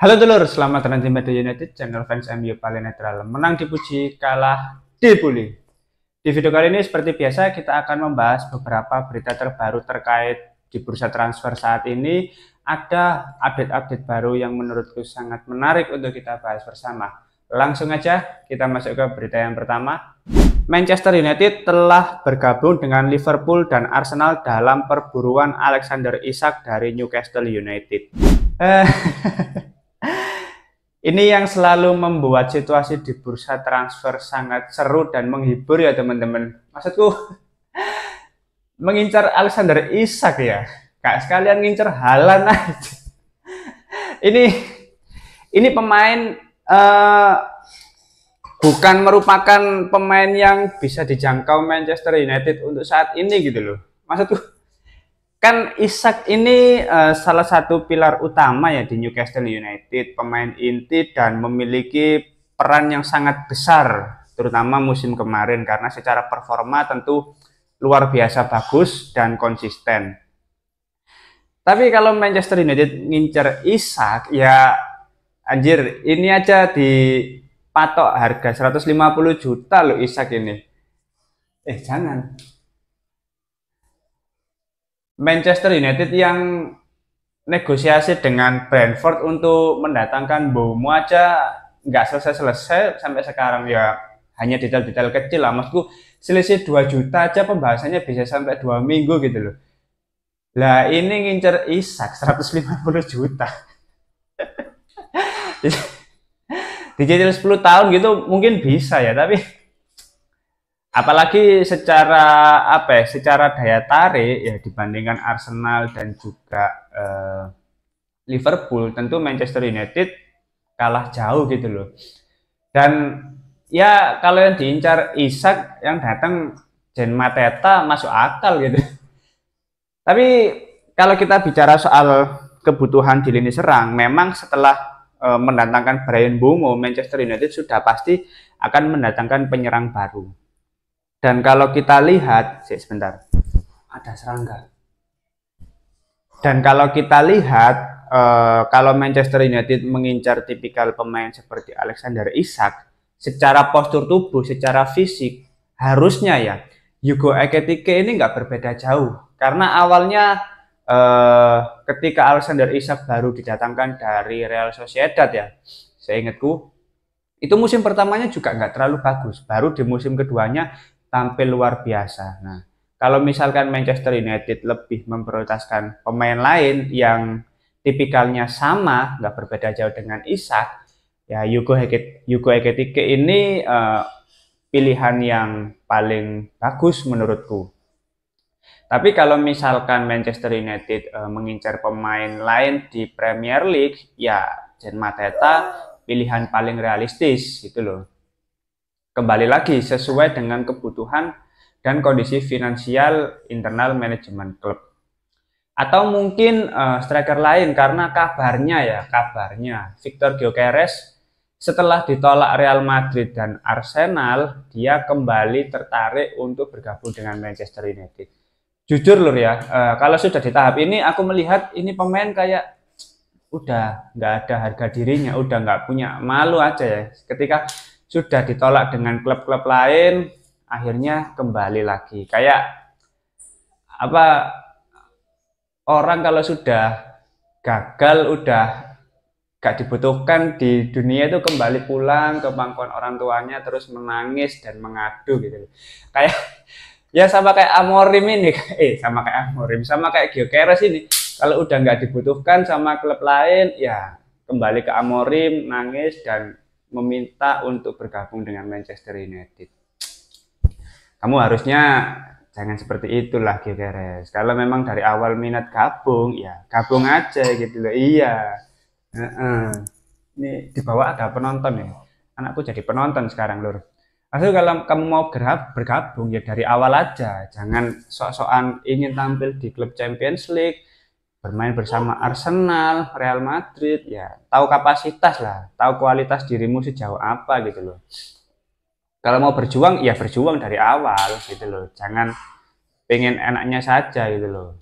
Halo dulur, selamat datang di Media United, channel fans MU paling netral. Menang dipuji, kalah dibully. Di video kali ini seperti biasa kita akan membahas beberapa berita terbaru terkait di bursa transfer saat ini. Ada update-update baru yang menurutku sangat menarik untuk kita bahas bersama. Langsung aja kita masuk ke berita yang pertama. Manchester United telah bergabung dengan Liverpool dan Arsenal dalam perburuan Alexander Isak dari Newcastle United. Ini yang selalu membuat situasi di bursa transfer sangat seru dan menghibur ya teman-teman. Maksudku mengincar Alexander Isak ya, gak sekalian ngincer Haaland aja. Ini pemain bukan merupakan pemain yang bisa dijangkau Manchester United untuk saat ini gitu loh. Maksudku kan Isak ini salah satu pilar utama ya di Newcastle United, pemain inti dan memiliki peran yang sangat besar terutama musim kemarin karena secara performa tentu luar biasa bagus dan konsisten. Tapi kalau Manchester United ngincer Isak ya anjir, ini aja dipatok harga 150 juta loh Isak ini. Jangan. Manchester United yang negosiasi dengan Brentford untuk mendatangkan Mbeumo aja nggak selesai-selesai sampai sekarang ya, hanya detail-detail kecil lah. Maksudku selisih 2 juta aja pembahasannya bisa sampai 2 minggu gitu loh. Lah ini ngincer Isak 150 juta. Dicicil 10 tahun gitu mungkin bisa ya, tapi apalagi secara daya tarik ya dibandingkan Arsenal dan juga Liverpool, tentu Manchester United kalah jauh gitu loh. Dan ya kalau yang diincar Isak yang datang Jen Mateta masuk akal gitu. Tapi kalau kita bicara soal kebutuhan di lini serang, memang setelah mendatangkan Bryan Mbeumo, Manchester United sudah pasti akan mendatangkan penyerang baru. Dan kalau kita lihat, sebentar, ada serangga. Dan kalau kita lihat, kalau Manchester United mengincar tipikal pemain seperti Alexander Isak, secara postur tubuh, secara fisik, harusnya ya, Hugo Ekitike ini nggak berbeda jauh. Karena awalnya ketika Alexander Isak baru didatangkan dari Real Sociedad ya, seingatku, itu musim pertamanya juga nggak terlalu bagus. Baru di musim keduanya tampil luar biasa. Nah, kalau misalkan Manchester United lebih memprioritaskan pemain lain yang tipikalnya sama, nggak berbeda jauh dengan Isak, ya Hugo Ekitike ini pilihan yang paling bagus menurutku. Tapi kalau misalkan Manchester United mengincar pemain lain di Premier League, ya Jen Mateta pilihan paling realistis gitu loh. Kembali lagi sesuai dengan kebutuhan dan kondisi finansial internal manajemen klub. Atau mungkin striker lain karena kabarnya Victor Gyökeres setelah ditolak Real Madrid dan Arsenal, dia kembali tertarik untuk bergabung dengan Manchester United. Jujur lur ya, kalau sudah di tahap ini aku melihat ini pemain kayak udah nggak ada harga dirinya, udah nggak punya malu aja ya. Ketika sudah ditolak dengan klub-klub lain, akhirnya kembali lagi. Kayak apa, orang kalau sudah gagal, udah gak dibutuhkan di dunia itu kembali pulang ke pangkuan orang tuanya terus menangis dan mengadu gitu. Kayak ya sama kayak Amorim ini, sama kayak Gyökeres ini. Kalau udah nggak dibutuhkan sama klub lain, ya kembali ke Amorim, nangis dan meminta untuk bergabung dengan Manchester United. Kamu harusnya jangan seperti itulah Gyökeres. Kalau memang dari awal minat gabung, ya gabung aja gitu loh. Iya. Ini di bawah ada penonton ya. Anakku jadi penonton sekarang lur. Maksudnya kalau kamu mau bergabung ya dari awal aja. Jangan sok-sokan ingin tampil di klub Champions League, bermain bersama Arsenal, Real Madrid, ya tahu kapasitas lah, tahu kualitas dirimu sejauh apa gitu loh. Kalau mau berjuang, ya berjuang dari awal gitu loh. Jangan pengen enaknya saja gitu loh.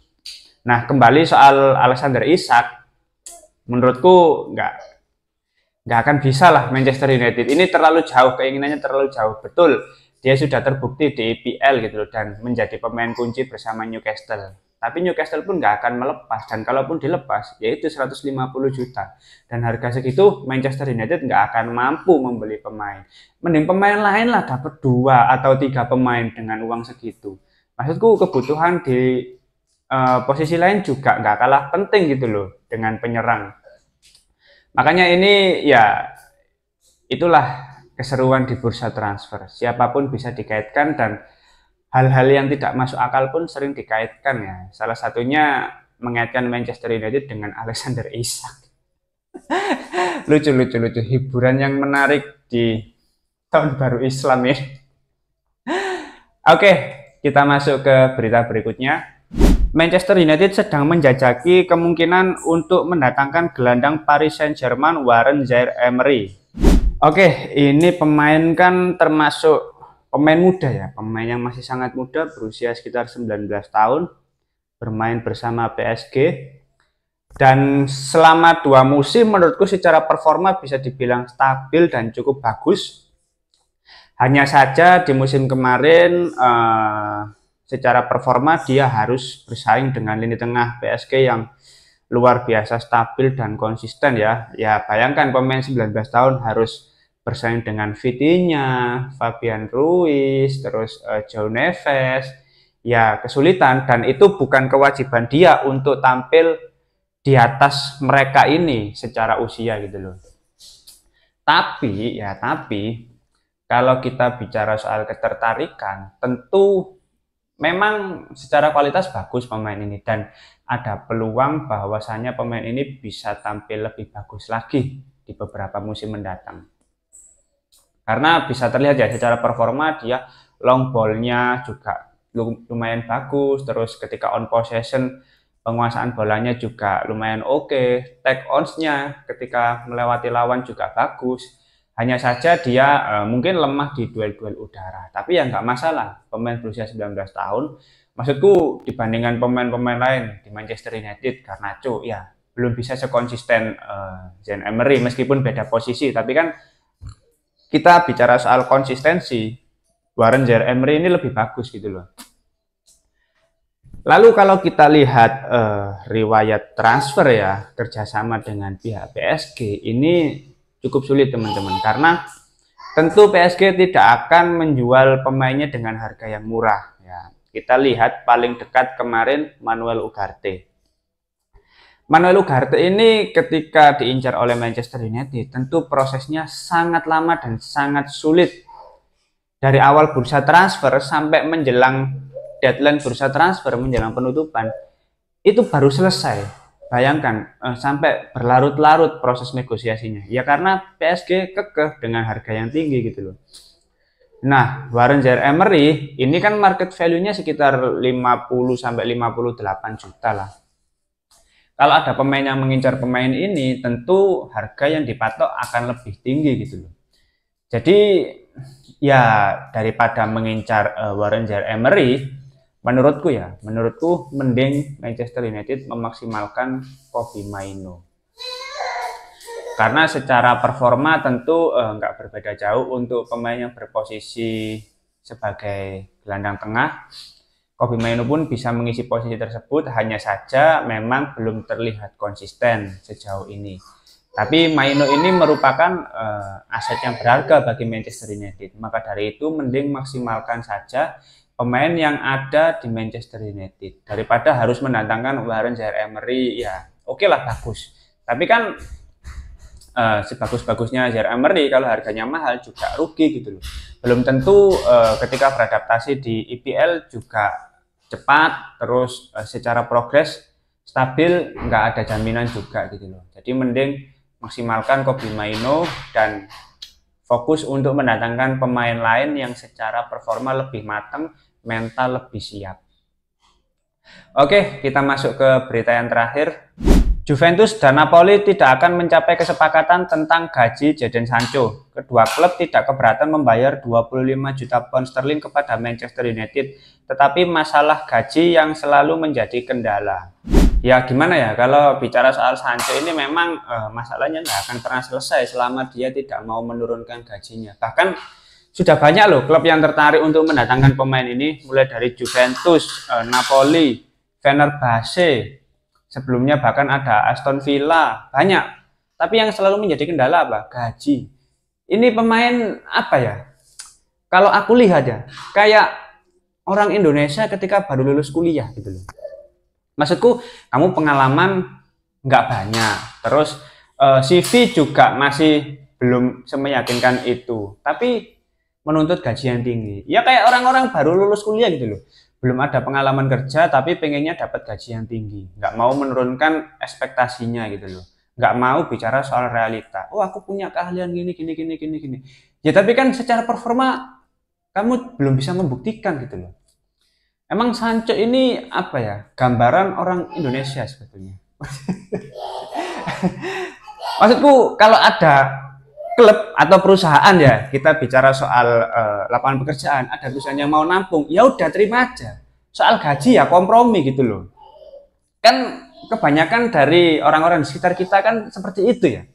Nah, kembali soal Alexander Isak, menurutku nggak akan bisa lah Manchester United. Ini terlalu jauh, keinginannya terlalu jauh. Betul, dia sudah terbukti di EPL gitu loh, dan menjadi pemain kunci bersama Newcastle. Tapi Newcastle pun nggak akan melepas, dan kalaupun dilepas, yaitu 150 juta. Dan harga segitu Manchester United nggak akan mampu membeli pemain. Mending pemain lain lah dapat 2 atau 3 pemain dengan uang segitu. Maksudku kebutuhan di posisi lain juga nggak kalah penting gitu loh dengan penyerang. Makanya ini ya itulah keseruan di bursa transfer. Siapapun bisa dikaitkan, dan hal-hal yang tidak masuk akal pun sering dikaitkan ya. Salah satunya mengaitkan Manchester United dengan Alexander Isak. Lucu hiburan yang menarik di tahun baru Islam ini. Oke, kita masuk ke berita berikutnya. Manchester United sedang menjajaki kemungkinan untuk mendatangkan gelandang Paris Saint-Germain Warren Zaïre-Emery. Oke, ini pemain kan termasuk pemain muda ya, pemain yang masih sangat muda, berusia sekitar 19 tahun, bermain bersama PSG, dan selama 2 musim menurutku secara performa bisa dibilang stabil dan cukup bagus. Hanya saja di musim kemarin secara performa dia harus bersaing dengan lini tengah PSG yang luar biasa stabil dan konsisten ya. Ya bayangkan pemain 19 tahun harus bersaing dengan Vitinha, Fabian Ruiz, terus João Neves. Ya kesulitan, dan itu bukan kewajiban dia untuk tampil di atas mereka ini secara usia gitu loh. Tapi kalau kita bicara soal ketertarikan, tentu memang secara kualitas bagus pemain ini, dan ada peluang bahwasannya pemain ini bisa tampil lebih bagus lagi di beberapa musim mendatang. Karena bisa terlihat ya secara performa dia long ball-nya juga lumayan bagus, terus ketika on possession penguasaan bolanya juga lumayan oke, take ons-nya ketika melewati lawan juga bagus. Hanya saja dia mungkin lemah di duel-duel udara, tapi ya nggak masalah. Pemain berusia 19 tahun, maksudku dibandingkan pemain-pemain lain di Manchester United, Garnacho ya belum bisa sekonsisten Zaïre-Emery meskipun beda posisi. Tapi kan kita bicara soal konsistensi, Warren Zaïre-Emery ini lebih bagus gitu loh. Lalu kalau kita lihat riwayat transfer ya, kerjasama dengan pihak PSG ini cukup sulit teman-teman, karena tentu PSG tidak akan menjual pemainnya dengan harga yang murah ya. Kita lihat paling dekat kemarin Manuel Ugarte. Manuel Ugarte ini ketika diincar oleh Manchester United, tentu prosesnya sangat lama dan sangat sulit. Dari awal bursa transfer sampai menjelang deadline bursa transfer, menjelang penutupan, itu baru selesai. Bayangkan sampai berlarut-larut proses negosiasinya. Ya karena PSG kekeh dengan harga yang tinggi gitu loh. Nah, Warren Zaïre-Emery ini kan market value-nya sekitar 50 sampai 58 juta lah. Kalau ada pemain yang mengincar pemain ini, tentu harga yang dipatok akan lebih tinggi gitu loh. Jadi ya daripada mengincar Warren Zaïre-Emery, menurutku mending Manchester United memaksimalkan Kobbie Mainoo. Karena secara performa tentu nggak berbeda jauh untuk pemain yang berposisi sebagai gelandang tengah. Kobbie Mainoo pun bisa mengisi posisi tersebut, hanya saja memang belum terlihat konsisten sejauh ini. Tapi Mainoo ini merupakan aset yang berharga bagi Manchester United. Maka dari itu mending maksimalkan saja pemain yang ada di Manchester United daripada harus mendatangkan Warren Zaïre-Emery. Ya oke lah bagus, tapi kan sebagus-bagusnya Zaïre-Emery kalau harganya mahal juga rugi gitu loh. Belum tentu ketika beradaptasi di EPL juga cepat, terus secara progres stabil, nggak ada jaminan juga gitu loh. Jadi mending maksimalkan Kobbie Mainoo dan fokus untuk mendatangkan pemain lain yang secara performa lebih matang, mental lebih siap. Oke, kita masuk ke berita yang terakhir. Juventus dan Napoli tidak akan mencapai kesepakatan tentang gaji Jadon Sancho. Kedua klub tidak keberatan membayar 25 juta pound sterling kepada Manchester United, tetapi masalah gaji yang selalu menjadi kendala. Ya gimana ya, kalau bicara soal Sancho ini memang masalahnya nggak akan pernah selesai selama dia tidak mau menurunkan gajinya. Bahkan sudah banyak loh klub yang tertarik untuk mendatangkan pemain ini, mulai dari Juventus, Napoli, Fenerbahce, sebelumnya bahkan ada Aston Villa, banyak. Tapi yang selalu menjadi kendala apa? Gaji. Ini pemain apa ya? Kalau aku lihat ya, kayak orang Indonesia ketika baru lulus kuliah gitu loh. Maksudku, kamu pengalaman nggak banyak, terus CV juga masih belum semeyakinkan itu, tapi menuntut gaji yang tinggi. Ya kayak orang-orang baru lulus kuliah gitu loh, belum ada pengalaman kerja, tapi pengennya dapat gaji yang tinggi, nggak mau menurunkan ekspektasinya gitu loh, nggak mau bicara soal realita. Oh aku punya keahlian gini gini gini gini gini. Ya tapi kan secara performa kamu belum bisa membuktikan gitu loh. Emang Sancho ini apa ya? Gambaran orang Indonesia sebetulnya. Maksudku kalau ada klub atau perusahaan ya, kita bicara soal lapangan pekerjaan, ada perusahaan yang mau nampung, ya udah terima aja. Soal gaji ya kompromi gitu loh. Kan kebanyakan dari orang-orang di sekitar kita kan seperti itu ya.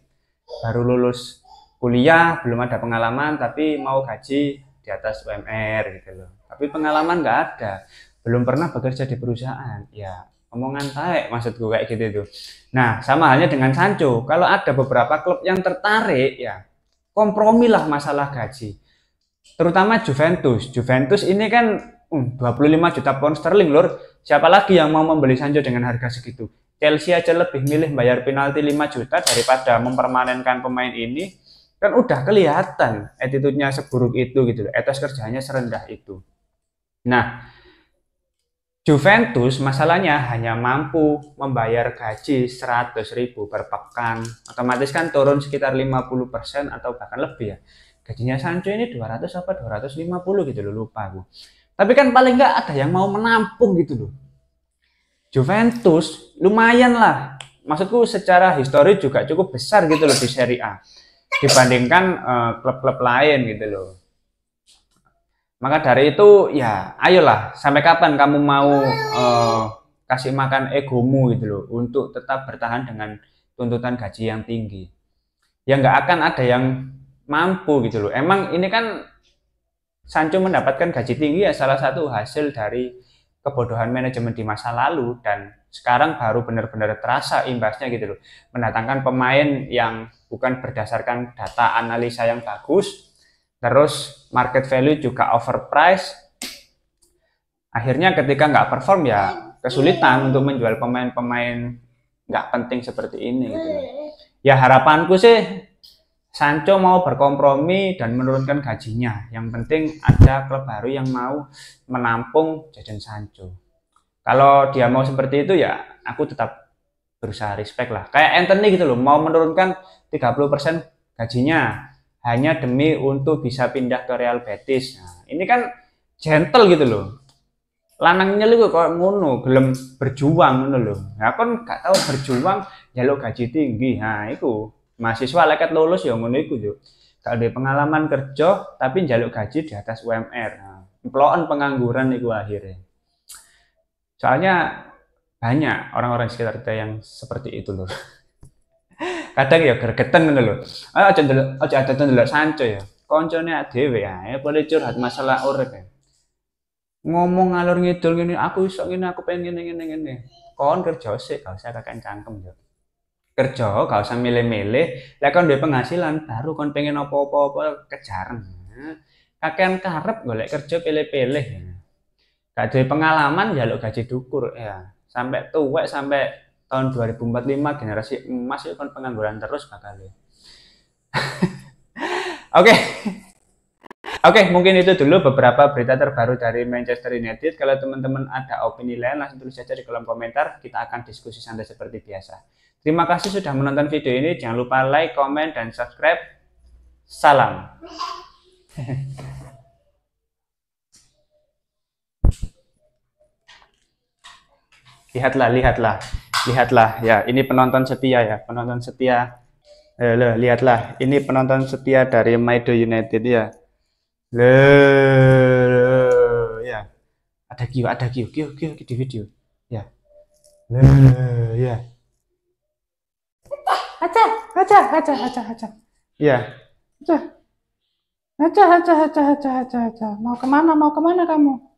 Baru lulus kuliah, belum ada pengalaman, tapi mau gaji di atas UMR gitu loh. Tapi pengalaman nggak ada, belum pernah bekerja di perusahaan. Ya, omongan taek maksudku kayak gitu tuh. Nah, sama halnya dengan Sancho. Kalau ada beberapa klub yang tertarik, ya kompromilah masalah gaji. Terutama Juventus. Juventus ini kan 25 juta pound sterling lor. Siapa lagi yang mau membeli Sancho dengan harga segitu? Chelsea aja lebih milih bayar penalti 5 juta daripada mempermanenkan pemain ini. Kan udah kelihatan attitude-nya seburuk itu gitu loh, etos kerjanya serendah itu. Nah, Juventus masalahnya hanya mampu membayar gaji 100.000 per pekan, otomatis kan turun sekitar 50% atau bahkan lebih ya. Gajinya Sancho ini 200 apa 250 gitu loh, lupa aku. Tapi kan paling nggak ada yang mau menampung gitu loh. Juventus lumayan lah, maksudku secara histori juga cukup besar gitu loh di Serie A dibandingkan klub-klub lain gitu loh. Maka dari itu ya ayolah, sampai kapan kamu mau kasih makan egomu gitu loh untuk tetap bertahan dengan tuntutan gaji yang tinggi. Ya nggak akan ada yang mampu gitu loh. Emang ini kan Sancho mendapatkan gaji tinggi ya salah satu hasil dari kebodohan manajemen di masa lalu, dan sekarang baru benar-benar terasa imbasnya gitu loh. Mendatangkan pemain yang bukan berdasarkan data analisa yang bagus, terus market value juga overpriced. Akhirnya ketika nggak perform ya kesulitan untuk menjual pemain-pemain nggak penting seperti ini gitu loh. Ya harapanku sih Sancho mau berkompromi dan menurunkan gajinya. Yang penting ada klub baru yang mau menampung Jadon Sancho. Kalau dia mau seperti itu ya aku tetap berusaha respect lah. Kayak Anthony gitu loh, mau menurunkan 30% gajinya hanya demi untuk bisa pindah ke Real Betis. Nah, ini kan gentle gitu loh. Lanangnya lu kok ngono, gelem berjuang ngono loh. Nah, kan gak tahu berjuang jaluk gaji tinggi. Nah, itu mahasiswa leket lulus ya ngono iku yo. Gak ada pengalaman kerja tapi njaluk gaji di atas UMR. Nah, emploan pengangguran itu akhirnya. Soalnya banyak orang-orang sekitar kita yang seperti itu loh. Kadang ya gregeten ngono lho. Aja ndelok Sancho ya. Koncone dhewe ae boleh curhat masalah urip ya. Ngomong ngalor ngidul ngene, aku iso ngene, aku pengen ngene. Kon kerja sik, gak usah kakean cangkem yo. Kerja gak usah milih-milih, lek kon duwe penghasilan baru kon pengen apa-apa kejar. Kakean karep golek kerja pilih-pilih. Gak duwe pengalaman njaluk gaji dukur ya. Sampai tuwek sampai tahun 2045 generasi emas itu kan pengangguran terus bakal ya. Oke. Oke, mungkin itu dulu beberapa berita terbaru dari Manchester United. Kalau teman-teman ada opini lain, langsung tulis saja di kolom komentar. Kita akan diskusi santai seperti biasa. Terima kasih sudah menonton video ini. Jangan lupa like, komen, dan subscribe. Salam. Lihatlah. Ya, ini penonton setia ya, penonton setia. Lihatlah, ini penonton setia dari Maido United ya. Ya. Ada Kyo di video. Ya. Ya. Aja, aja. Iya. Aja, aja. Mau kemana kamu?